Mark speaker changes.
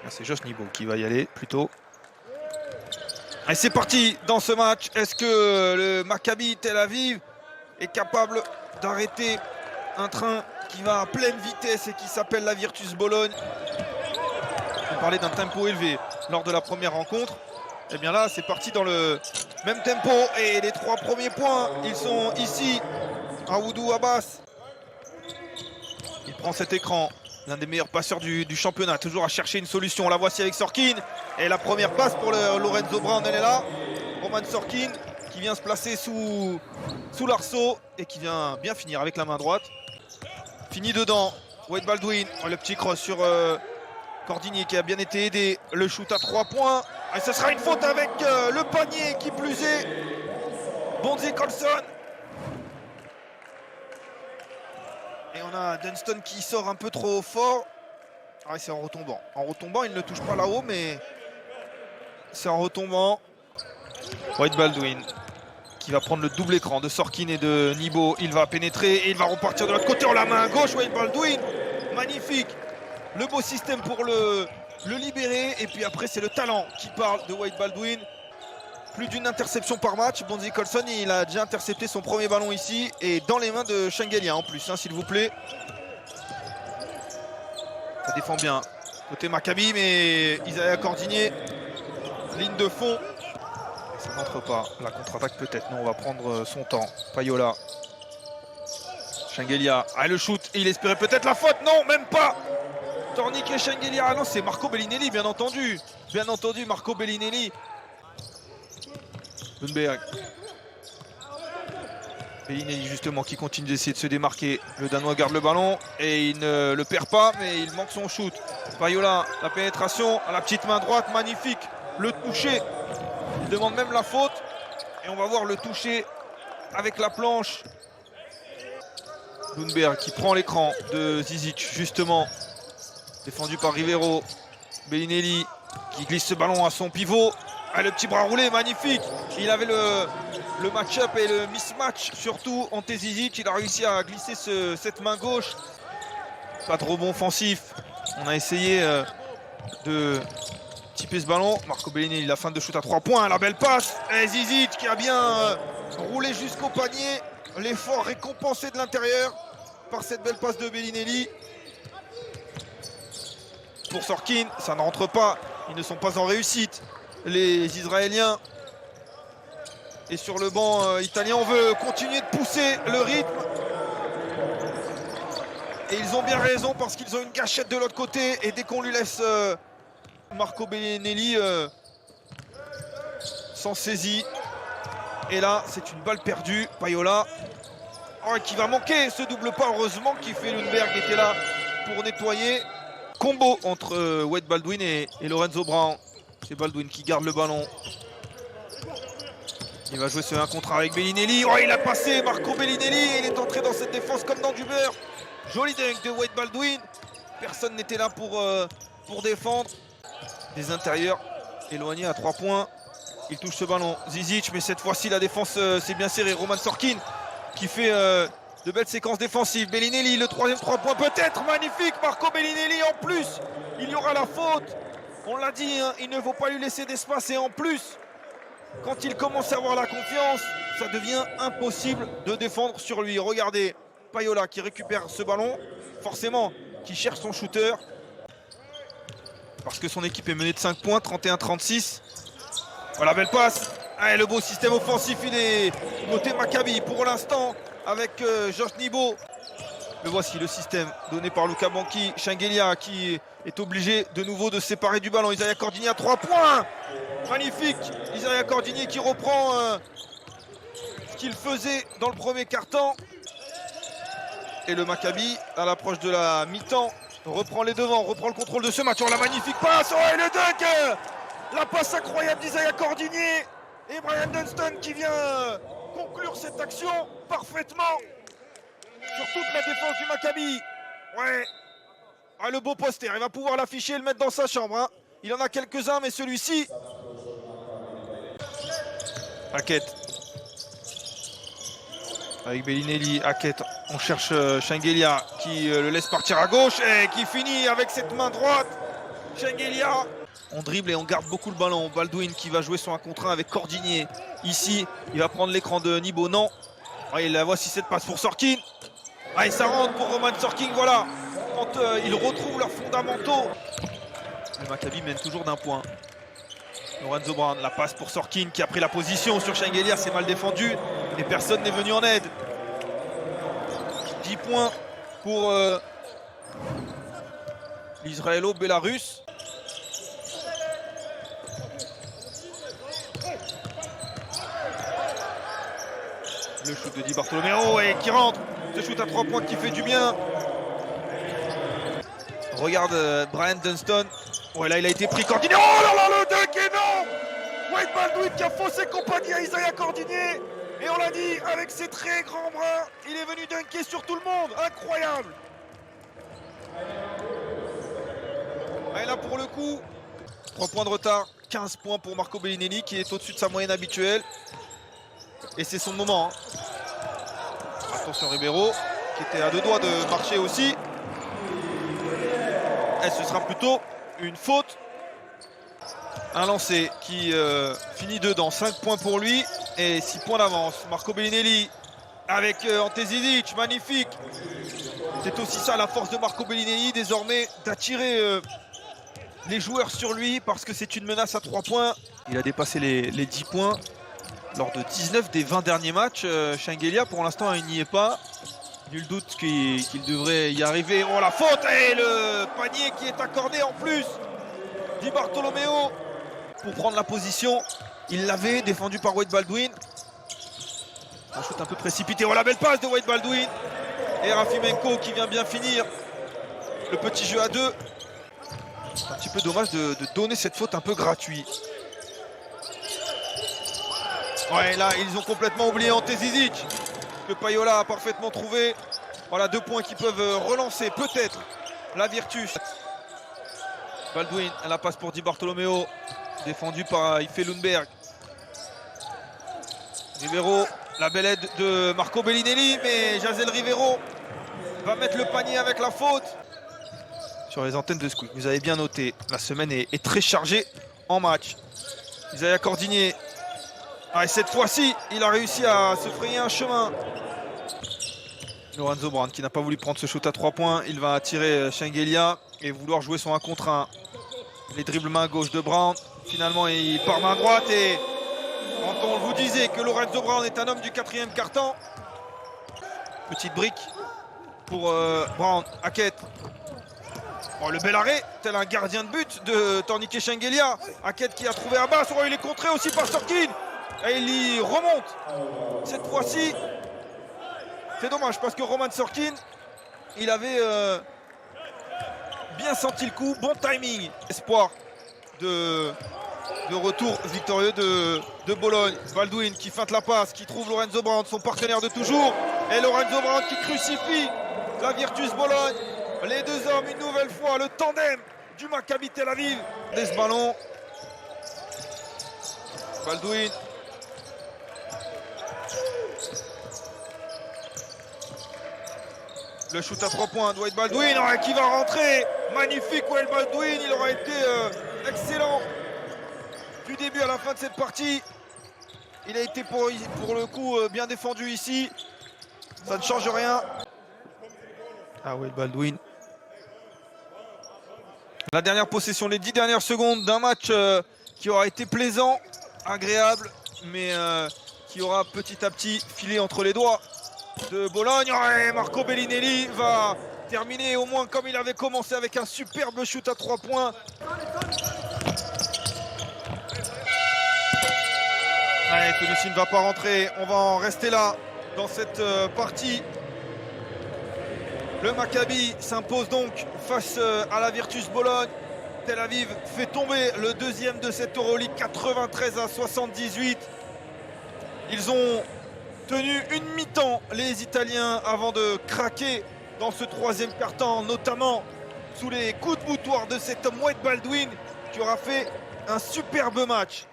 Speaker 1: C'est Josh Nibo qui va y aller plutôt. Et c'est parti dans ce match. Est-ce que le Maccabi Tel Aviv est capable d'arrêter un train qui va à pleine vitesse et qui s'appelle la Virtus Bologne? On parlait d'un tempo élevé lors de la première rencontre. Et bien là, c'est parti dans le même tempo. Et les 3 premiers points, ils sont ici. Aoudou Abbas. Il prend cet écran. L'un des meilleurs passeurs du championnat, toujours à chercher une solution. La voici avec Sorkin. Et la première passe pour le Lorenzo Brown, elle est là. Roman Sorkin qui vient se placer sous l'arceau et qui vient bien finir avec la main droite. Fini dedans. Wade Baldwin. Le petit cross sur Cordinier qui a bien été aidé. Le shoot à 3 points. Et ce sera une faute avec le panier qui plus est. Bonzi Colson. Et on a Dunston qui sort un peu trop fort. Ah, c'est en retombant. En retombant, il ne touche pas là-haut, mais c'est en retombant. Wade Baldwin qui va prendre le double écran de Sorkin et de Nibo. Il va pénétrer et il va repartir de l'autre côté en la main gauche. Wade Baldwin, magnifique. Le beau système pour le libérer. Et puis après, c'est le talent qui parle de Wade Baldwin. Plus d'une interception par match. Bonzi Colson, il a déjà intercepté son premier ballon ici. Et dans les mains de Shengelia en plus, hein, s'il vous plaît. Ça défend bien. Côté Maccabi, mais Isaiah Cordinier. Ligne de fond. Ça n'entre pas. La contre-attaque peut-être. Non, on va prendre son temps. Payola. Shengelia. Ah, le shoot. Il espérait peut-être la faute. Non, même pas. Tornic et Shengelia. Ah non, c'est Marco Bellinelli, bien entendu. Bien entendu, Marco Bellinelli. Lundberg. Bellinelli justement qui continue d'essayer de se démarquer. Le Danois garde le ballon et il ne le perd pas, mais il manque son shoot. Payola, la pénétration à la petite main droite, magnifique. Le toucher, il demande même la faute. Et on va voir le toucher avec la planche. Lundberg qui prend l'écran de Zizic justement. Défendu par Rivero. Bellinelli qui glisse ce ballon à son pivot. Ah, le petit bras roulé, magnifique. Il avait le match-up et le mismatch, surtout Ante Zizic. Il a réussi à glisser cette main gauche. Pas de rebond offensif. On a essayé de typer ce ballon. Marco Bellinelli, la fin de shoot à 3 points. La belle passe. Et Zizic qui a bien roulé jusqu'au panier. L'effort récompensé de l'intérieur par cette belle passe de Bellinelli. Pour Sorkin, ça ne rentre pas. Ils ne sont pas en réussite. Les Israéliens. Et sur le banc italien, on veut continuer de pousser le rythme. Et ils ont bien raison parce qu'ils ont une gâchette de l'autre côté. Et dès qu'on lui laisse Marco Bellinelli s'en saisit. Et là, c'est une balle perdue. Payola qui va manquer ce double pas. Heureusement qu'il fait Lundberg qui était là pour nettoyer. Combo entre Wade Baldwin et Lorenzo Brown. C'est Baldwin qui garde le ballon. Il va jouer ce 1 contre 1 avec Bellinelli. Oh, il a passé Marco Bellinelli. Il est entré dans cette défense comme dans du beurre. Joli dunk de Wade Baldwin. Personne n'était là pour défendre. Des intérieurs éloignés à 3 points. Il touche ce ballon. Zizic, mais cette fois-ci la défense s'est bien serrée. Roman Sorkin qui fait de belles séquences défensives. Bellinelli, le 3e 3 points peut-être. Magnifique Marco Bellinelli en plus. Il y aura la faute. On l'a dit, hein, il ne faut pas lui laisser d'espace et en plus, quand il commence à avoir la confiance, ça devient impossible de défendre sur lui. Regardez, Payola qui récupère ce ballon, forcément, qui cherche son shooter. Parce que son équipe est menée de 5 points, 31-36. Voilà, belle passe. Ah, le beau système offensif, il est côté Maccabi pour l'instant avec Josh Nibo. Le voici, le système donné par Luca Banchi. Shengelia qui est obligé de nouveau de se séparer du ballon. Isaiah Cordinier à 3 points. Magnifique. Isaiah Cordinier qui reprend ce qu'il faisait dans le premier quart-temps. Et le Maccabi, à l'approche de la mi-temps, reprend les devants, reprend le contrôle de ce match. Oh, la magnifique passe. Oh, et le dunk. La passe incroyable d'Isaiah Cordinier. Et Brian Dunston qui vient conclure cette action parfaitement. Sur toute la défense du Maccabi. Ouais. Ah, le beau poster, il va pouvoir l'afficher et le mettre dans sa chambre. Hein. Il en a quelques-uns, mais celui-ci. Hackett. Avec Bellinelli, Hackett. On cherche Shengelia qui le laisse partir à gauche et qui finit avec cette main droite. Shengelia. On dribble et on garde beaucoup le ballon. Baldwin qui va jouer sur un contre 1 avec Cordinier. Ici, il va prendre l'écran de Nibo. Non. Et la voici cette passe pour Sorkin. Ah, et ça rentre pour Roman Sorkin. Voilà. Quand ils retrouvent leurs fondamentaux. Le Maccabi mène toujours d'un point. Lorenzo Brown, la passe pour Sorkin qui a pris la position sur Shengelia. C'est mal défendu. Et personne n'est venu en aide. 10 points pour l'Israélo-Bélarus. Le shoot de Di Bartolomeo et qui rentre. Ce shoot à 3 points qui fait du bien. Regarde Brian Dunston. Ouais, là il a été pris. Cordinier. Oh là là, le dunk énorme. Wade Baldwin qui a faussé compagnie à Isaiah Cordinier. Et on l'a dit, avec ses très grands bras, il est venu dunker sur tout le monde. Incroyable. Et là pour le coup, 3 points de retard. 15 points pour Marco Bellinelli qui est au-dessus de sa moyenne habituelle. Et c'est son moment. Hein. Attention Ribeiro, qui était à 2 doigts de marcher aussi. Et ce sera plutôt une faute. Un lancer qui finit dedans. 5 points pour lui et 6 points d'avance. Marco Bellinelli avec Ante Zizic, magnifique. C'est aussi ça la force de Marco Bellinelli désormais, d'attirer les joueurs sur lui parce que c'est une menace à 3 points. Il a dépassé les 10 points lors de 19 des 20 derniers matchs. Shengelia pour l'instant il n'y est pas. Nul doute qu'il devrait y arriver. Oh la faute et le panier qui est accordé en plus. Di Bartolomeo pour prendre la position. Il l'avait défendu par Wade Baldwin. Un shoot un peu précipité. Oh la belle passe de Wade Baldwin. Et Rafimenko qui vient bien finir le petit jeu à 2. Un petit peu dommage de donner cette faute un peu gratuite. Ouais, là ils ont complètement oublié Ante Zizic que Payola a parfaitement trouvé. Voilà 2 points qui peuvent relancer peut-être la Virtus. Baldwin, la passe pour Di Bartolomeo, défendu par Ife Lundberg. Ribeiro, la belle aide de Marco Bellinelli, mais Jazel Ribeiro va mettre le panier avec la faute. Sur les antennes de Squeak, vous avez bien noté, la semaine est très chargée en match. Isaiah Cordinier. Ah, et cette fois-ci, il a réussi à se frayer un chemin. Lorenzo Brown qui n'a pas voulu prendre ce shoot à 3 points. Il va attirer Shengelia et vouloir jouer son 1 contre 1. Les dribbles main gauche de Brown. Finalement, il part main droite. Et quand on vous disait que Lorenzo Brown est un homme du 4e quart-temps. Petite brique pour Brown. Hackett. Oh, le bel arrêt, tel un gardien de but de Tornike Shengelia. Hackett qui a trouvé Abbas. Oh, il est contré aussi par Sorkin. Et il y remonte. Cette fois-ci, c'est dommage parce que Roman Sorkin, il avait bien senti le coup. Bon timing. Espoir de retour victorieux de Bologne. Baldwin qui feinte la passe, qui trouve Lorenzo Brown, son partenaire de toujours. Et Lorenzo Brown qui crucifie la Virtus Bologne. Les deux hommes, une nouvelle fois, le tandem du Maccabi Tel Aviv. Dès ce ballon. Baldwin. Le shoot à 3 points de Wade Baldwin qui va rentrer. Magnifique Wade Baldwin, il aura été excellent du début à la fin de cette partie. Il a été pour le coup bien défendu ici. Ça ne change rien. Ah Wade Baldwin. La dernière possession, les 10 dernières secondes d'un match qui aura été plaisant, agréable, mais qui aura petit à petit filé entre les doigts de Bologne. Et Marco Bellinelli va terminer au moins comme il avait commencé avec un superbe shoot à 3 points. Allez, celui-ci ne va pas rentrer. On va en rester là dans cette partie. Le Maccabi s'impose donc face à la Virtus Bologne. Tel Aviv fait tomber le deuxième de cette Euroleague, 93-78. Ils ont tenu une mi-temps, les Italiens, avant de craquer dans ce 3e quart-temps, notamment sous les coups de boutoir de cet homme Wade Baldwin qui aura fait un superbe match.